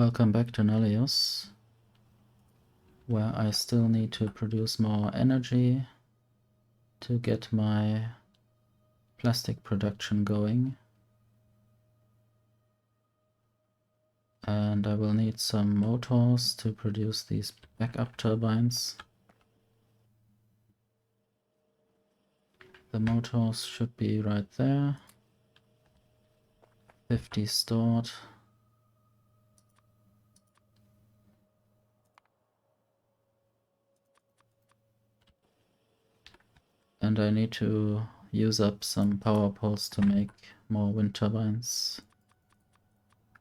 Welcome back to Nullius, where I still need to produce more energy to get my plastic production going. And I will need some motors to produce these backup turbines. The motors should be right there. 50 stored. And I need to use up some power poles to make more wind turbines,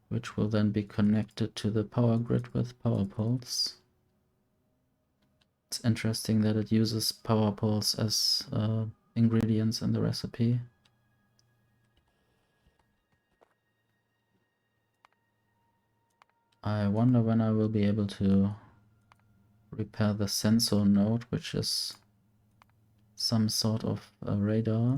which will then be connected to the power grid with power poles. It's interesting that it uses power poles as ingredients in the recipe. I wonder when I will be able to repair the sensor node, which is some sort of a radar.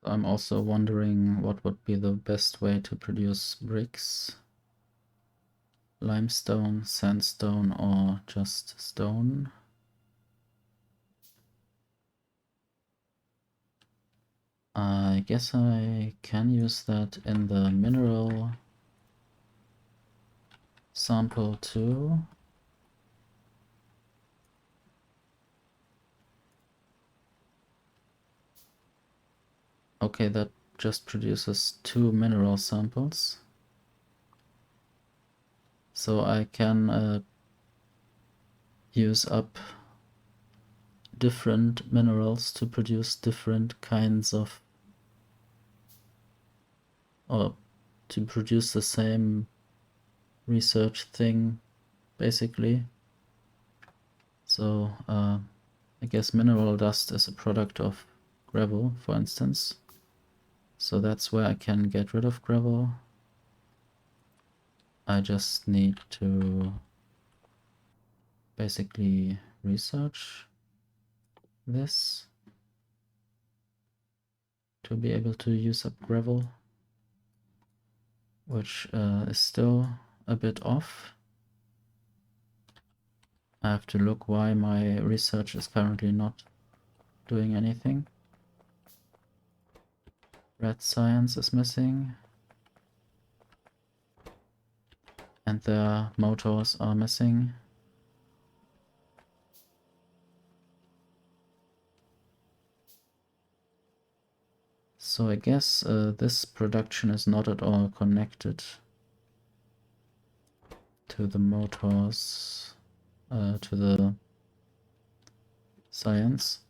I'm also wondering what would be the best way to produce bricks. Limestone, sandstone, or just stone. I guess I can use that in the mineral sample too. Okay, that just produces 2 mineral samples. So I can use up different minerals to produce different kinds of, or to produce the same research thing, basically. So I guess mineral dust is a product of gravel, for instance. So that's where I can get rid of gravel. I just need to basically research this to be able to use up gravel, which is still a bit off. I have to look why my research is currently not doing anything. Red science is missing. And the motors are missing. So I guess this production is not at all connected to the motors, to the science.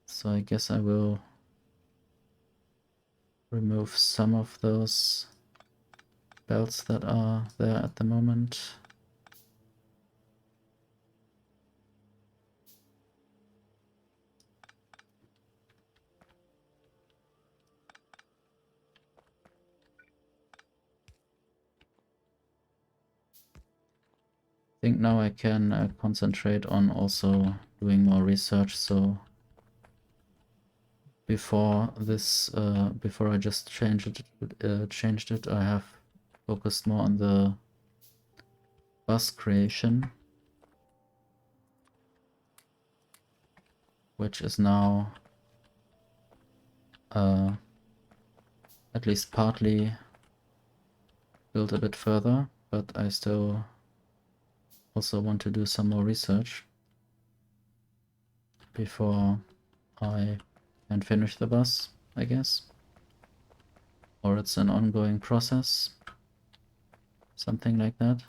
So I guess I will remove some of those belts that are there at the moment. I think now I can concentrate on also doing more research. So before this, before I just changed it, I have focused more on the bus creation, which is now at least partly built a bit further, but I still also want to do some more research before I can finish the bus, I guess. Or it's an ongoing process, something like that.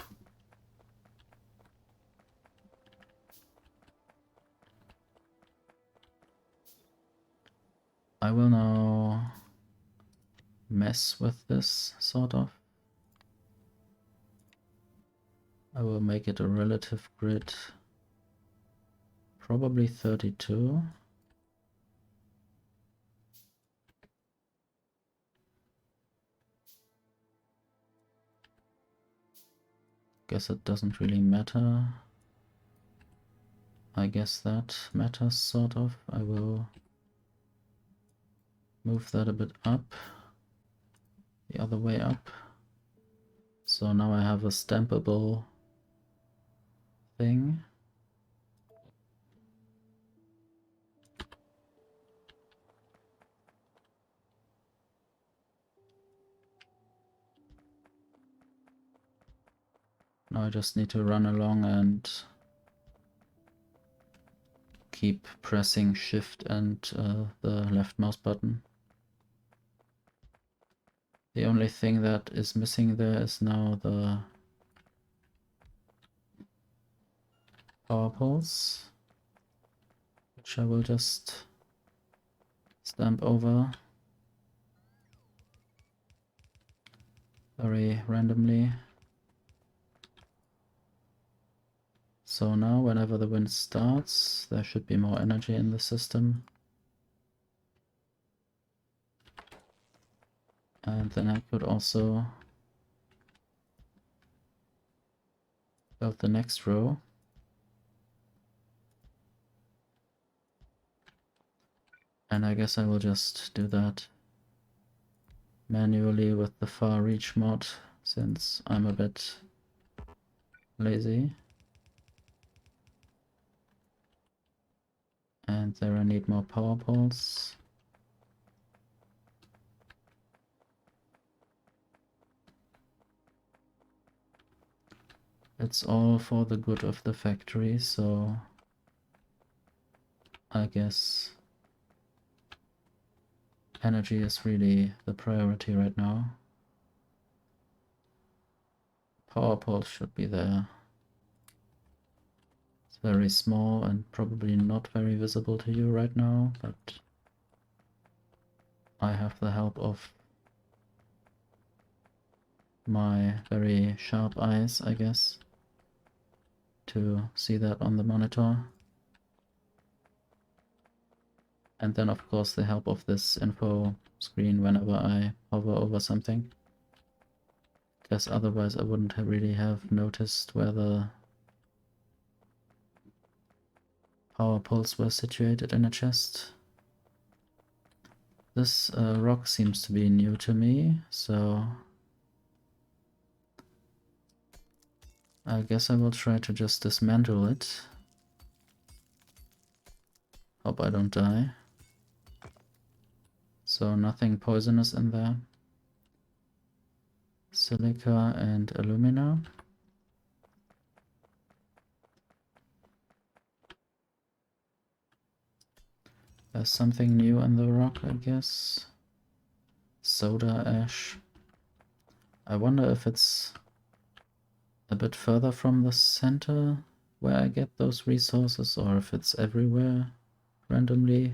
I will now mess with this, sort of. I will make it a relative grid, probably 32. Guess it doesn't really matter. I guess that matters, sort of. I will move that a bit up, the other way up. So now I have a stampable thing. Now I just need to run along and keep pressing Shift and the left mouse button. The only thing that is missing there is now the power poles, which I will just stamp over very randomly. So now whenever the wind starts, there should be more energy in the system. And then I could also build the next row. And I guess I will just do that manually with the far reach mod, since I'm a bit lazy. And there I need more power poles. It's all for the good of the factory, so I guess energy is really the priority right now. Power poles should be there. It's very small and probably not very visible to you right now, but I have the help of my very sharp eyes, I guess, to see that on the monitor. And then of course the help of this info screen whenever I hover over something. Because otherwise I wouldn't really have noticed where the power poles were situated in a chest. This rock seems to be new to me, so I guess I will try to just dismantle it. Hope I don't die. So nothing poisonous in there. Silica and alumina. There's something new in the rock, I guess. Soda ash. I wonder if it's a bit further from the center where I get those resources, or if it's everywhere randomly.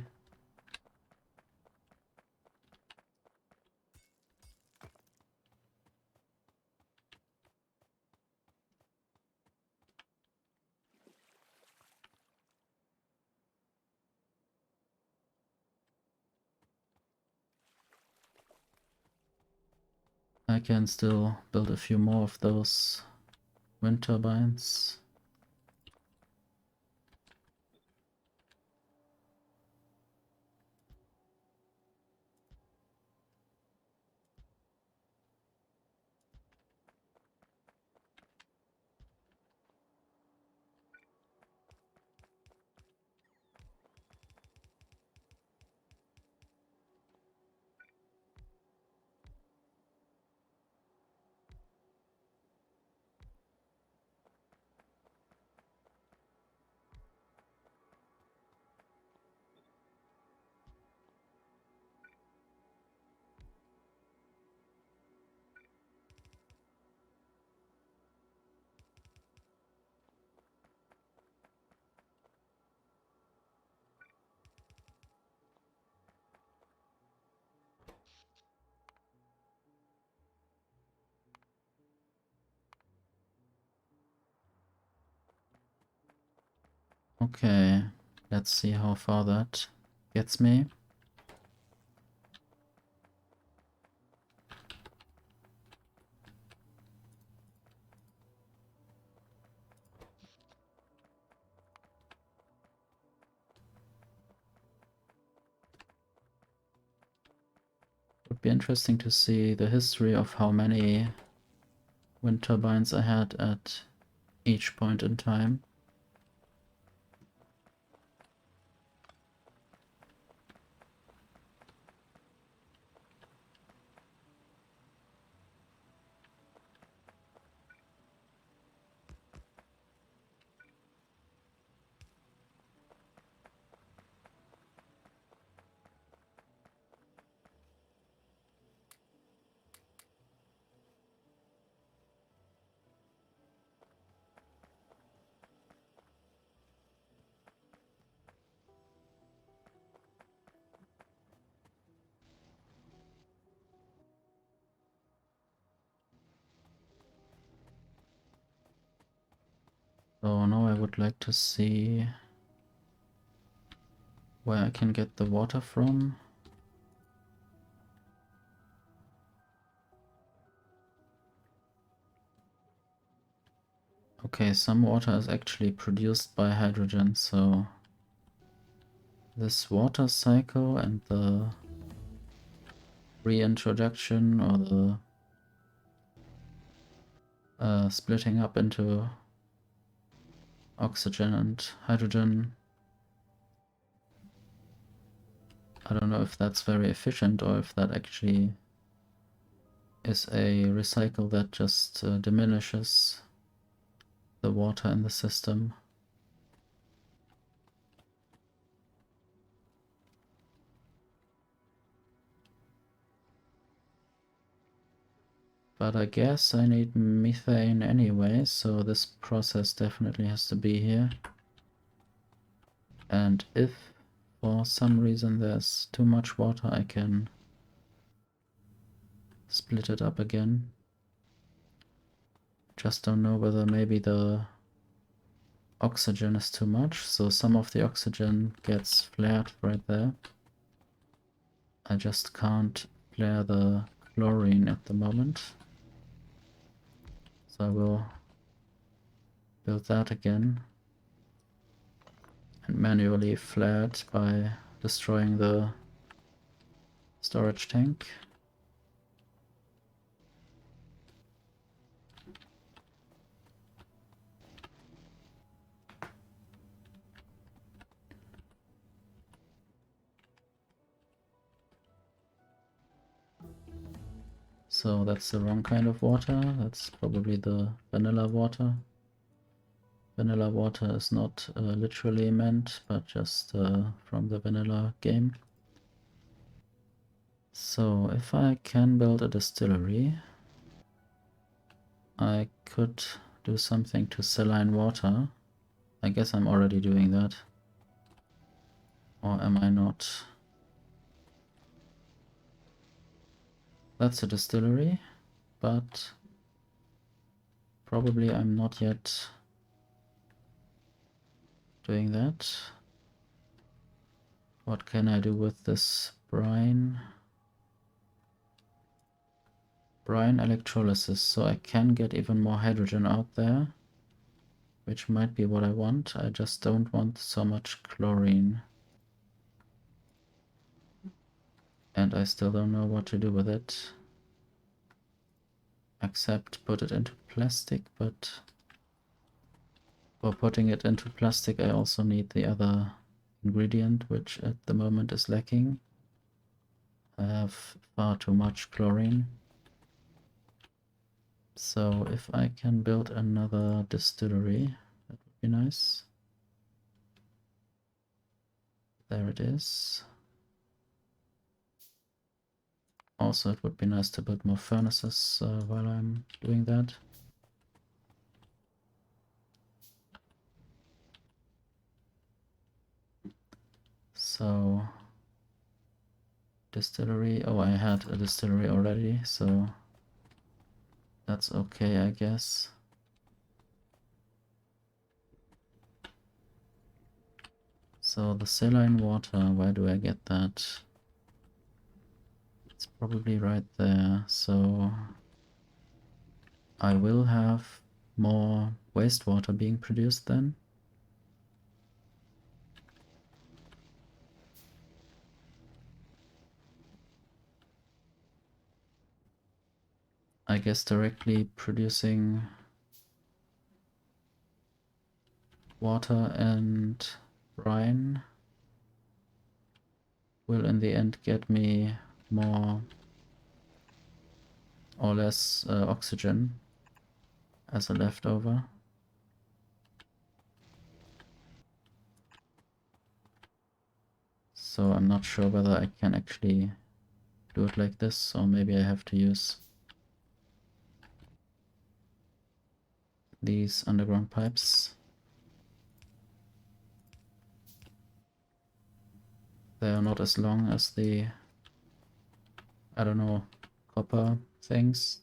I can still build a few more of those wind turbines. Okay, let's see how far that gets me. Would be interesting to see the history of how many wind turbines I had at each point in time. So now I would like to see where I can get the water from. Okay, some water is actually produced by hydrogen, so this water cycle and the reintroduction or the splitting up into oxygen and hydrogen, I don't know if that's very efficient or if that actually is a recycle that just diminishes the water in the system. But I guess I need methane anyway, so this process definitely has to be here. And if for some reason there's too much water, I can split it up again. Just don't know whether maybe the oxygen is too much, so some of the oxygen gets flared right there. I just can't flare the chlorine at the moment. So I will build that again and manually flare it by destroying the storage tank. So that's the wrong kind of water. That's probably the vanilla water. Vanilla water is not literally meant, but just from the vanilla game. So if I can build a distillery, I could do something to saline water. I guess I'm already doing that. Or am I not? That's a distillery, but probably I'm not yet doing that. What can I do with this brine? Brine electrolysis, so I can get even more hydrogen out there, which might be what I want. I just don't want so much chlorine. And I still don't know what to do with it. Except put it into plastic, but for putting it into plastic I also need the other ingredient, which at the moment is lacking. I have far too much chlorine. So if I can build another distillery, that would be nice. There it is. Also, it would be nice to build more furnaces while I'm doing that. So, distillery. Oh, I had a distillery already, so that's okay, I guess. So the saline water, where do I get that? It's probably right there, so I will have more wastewater being produced then. I guess directly producing water and brine will in the end get me more or less oxygen as a leftover. So I'm not sure whether I can actually do it like this, or maybe I have to use these underground pipes. They are not as long as the, I don't know, copper things.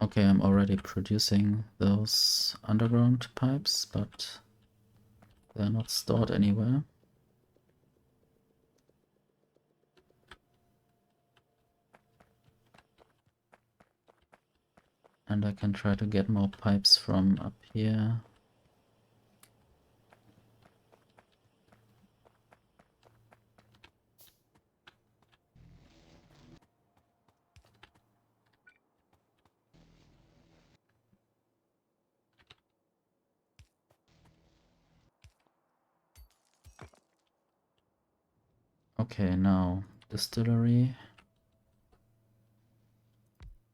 Okay, I'm already producing those underground pipes, but they're not stored anywhere. And I can try to get more pipes from up here. Okay, now distillery.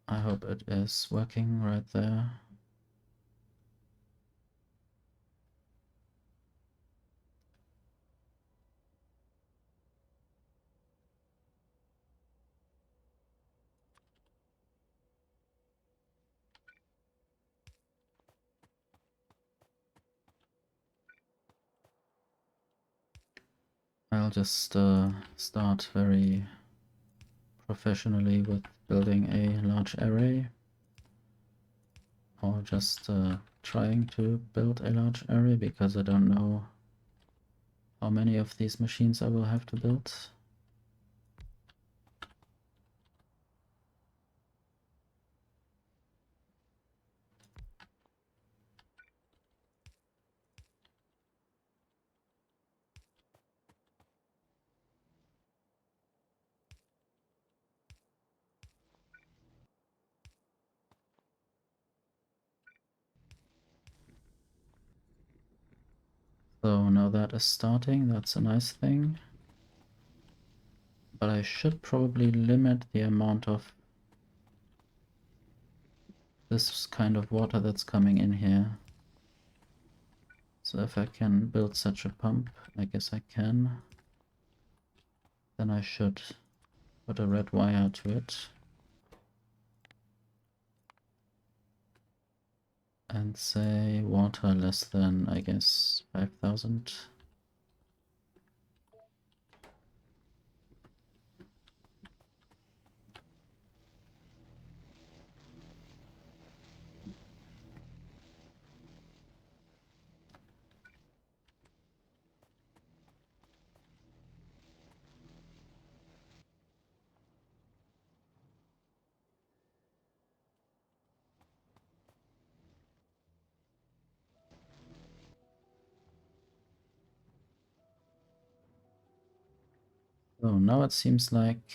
I hope it is working right there. I'll just start very professionally with building a large array, or just trying to build a large array, because I don't know how many of these machines I will have to build. So now that is starting, that's a nice thing. But I should probably limit the amount of this kind of water that's coming in here. So if I can build such a pump, I guess I can. Then I should put a red wire to it. And say water less than, I guess, 5,000. So now it seems like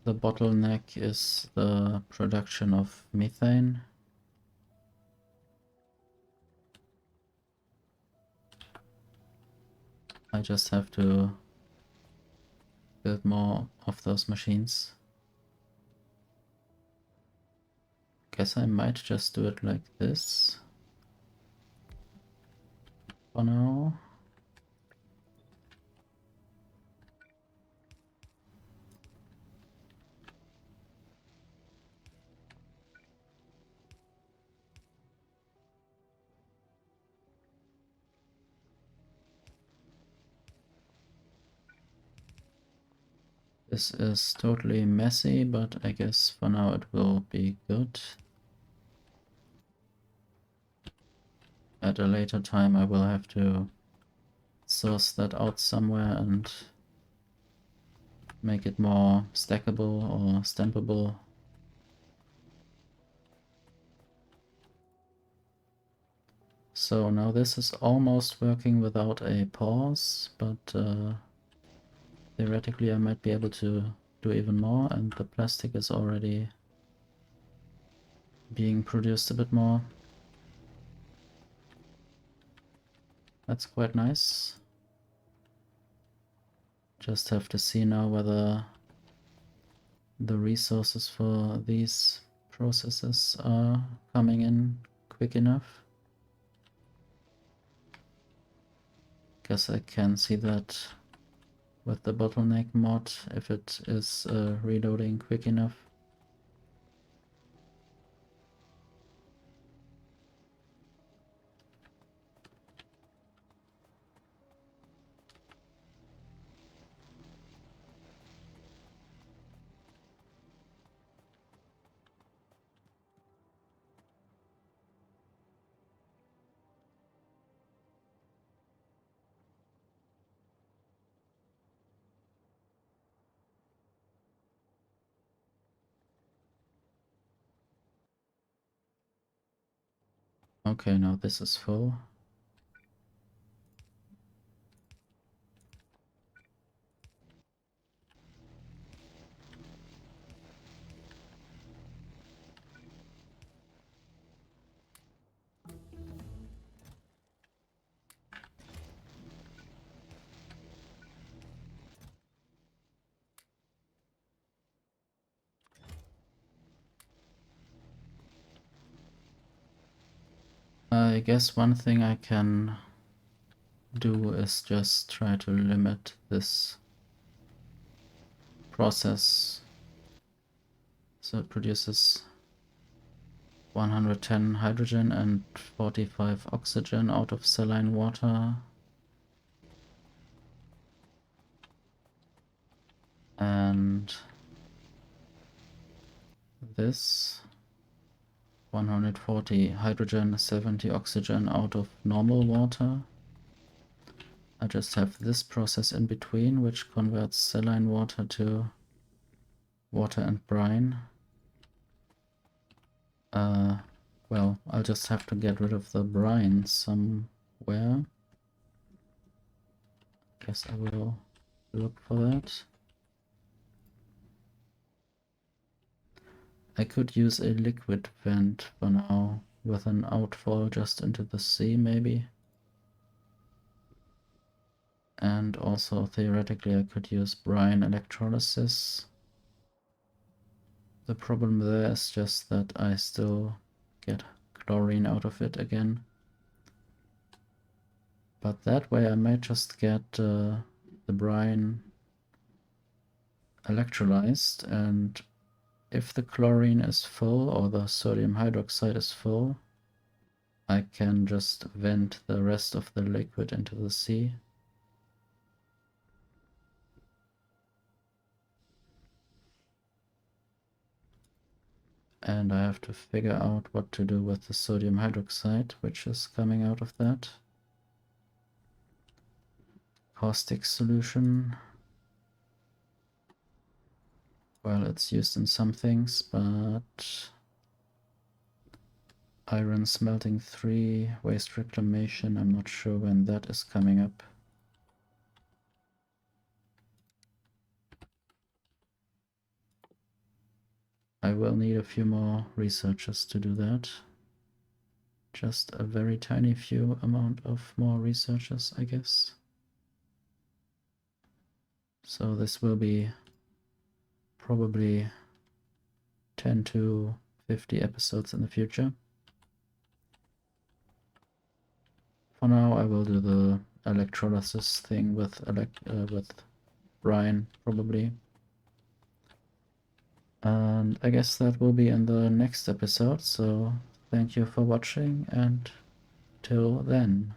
the bottleneck is the production of methane. I just have to build more of those machines. Guess I might just do it like this for now. This is totally messy, but I guess for now it will be good. At a later time I will have to source that out somewhere and make it more stackable or stampable. So now this is almost working without a pause, but theoretically I might be able to do even more, and the plastic is already being produced a bit more. That's quite nice. Just have to see now whether the resources for these processes are coming in quick enough. Guess I can see that with the bottleneck mod, if it is reloading quick enough. Okay, now this is full. I guess one thing I can do is just try to limit this process so it produces 110 hydrogen and 45 oxygen out of saline water. And this 140 hydrogen, 70 oxygen out of normal water. I just have this process in between, which converts saline water to water and brine. Well, I'll just have to get rid of the brine somewhere. Guess I will look for that. I could use a liquid vent for now, with an outfall just into the sea maybe. And also theoretically I could use brine electrolysis. The problem there is just that I still get chlorine out of it again. But that way I might just get the brine electrolyzed, and if the chlorine is full or the sodium hydroxide is full, I can just vent the rest of the liquid into the sea. And I have to figure out what to do with the sodium hydroxide, which is coming out of that. Caustic solution. Well, it's used in some things, but iron smelting 3, waste reclamation, I'm not sure when that is coming up. I will need a few more researchers to do that. Just a very tiny few amount of more researchers, I guess. So this will be probably 10 to 50 episodes in the future. For now I will do the electrolysis thing with brine probably. And I guess that will be in the next episode, so thank you for watching, and till then.